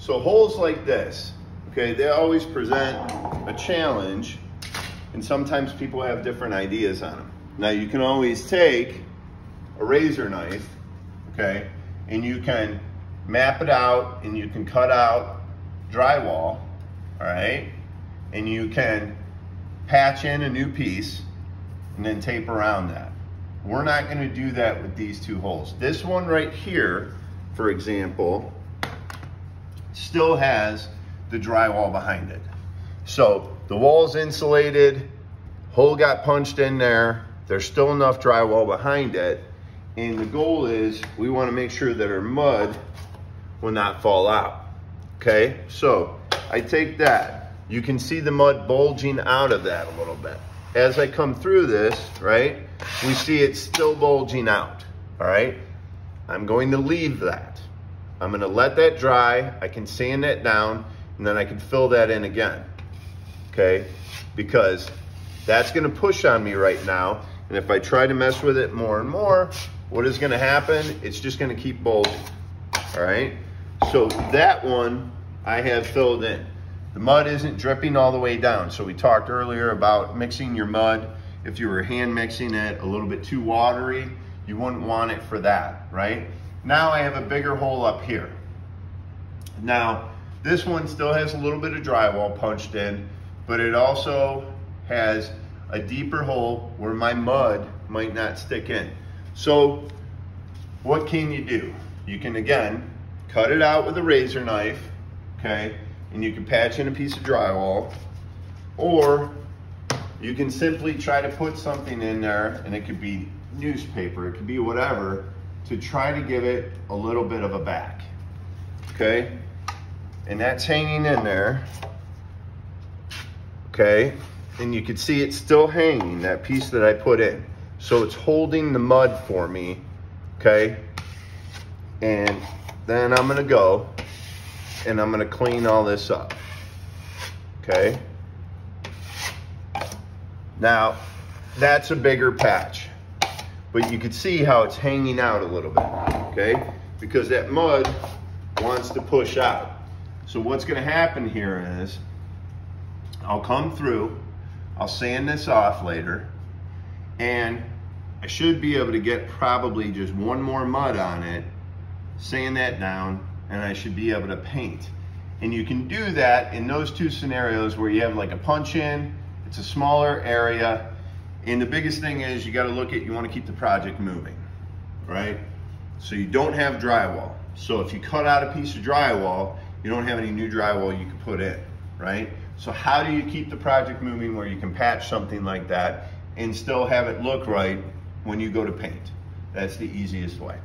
So holes like this, okay, they always present a challenge, and sometimes people have different ideas on them. Now you can always take a razor knife, okay, and you can map it out and you can cut out drywall, all right, and you can patch in a new piece and then tape around that. We're not going to do that with these two holes. This one right here, for example, still has the drywall behind it. So the wall's insulated, hole got punched in there, there's still enough drywall behind it, and the goal is we want to make sure that our mud will not fall out. Okay, so I take that. You can see the mud bulging out of that a little bit. As I come through this, right, we see it's still bulging out, all right? I'm going to leave that. I'm going to let that dry. I can sand that down, and then I can fill that in again, okay? Because that's going to push on me right now, and if I try to mess with it more and more, what is going to happen? It's just going to keep bulging, all right? So that one I have filled in. The mud isn't dripping all the way down. So we talked earlier about mixing your mud. If you were hand mixing it a little bit too watery, you wouldn't want it for that, right? Now I have a bigger hole up here. Now, this one still has a little bit of drywall punched in, but it also has a deeper hole where my mud might not stick in. So what can you do? You can, again, cut it out with a razor knife, okay? And you can patch in a piece of drywall, or you can simply try to put something in there, and it could be newspaper, it could be whatever, to try to give it a little bit of a back, okay? And that's hanging in there, okay? And you can see it's still hanging, that piece that I put in. So it's holding the mud for me, okay? And then I'm gonna go and I'm gonna clean all this up, okay? Now, that's a bigger patch, but you can see how it's hanging out a little bit, okay? Because that mud wants to push out. So what's gonna happen here is, I'll come through, I'll sand this off later, and I should be able to get probably just one more mud on it, sand that down, and I should be able to paint. And you can do that in those two scenarios where you have like a punch in, it's a smaller area, and the biggest thing is you gotta look at, you wanna keep the project moving, right? So you don't have drywall. So if you cut out a piece of drywall, you don't have any new drywall you can put in, right? So how do you keep the project moving where you can patch something like that and still have it look right when you go to paint? That's the easiest way.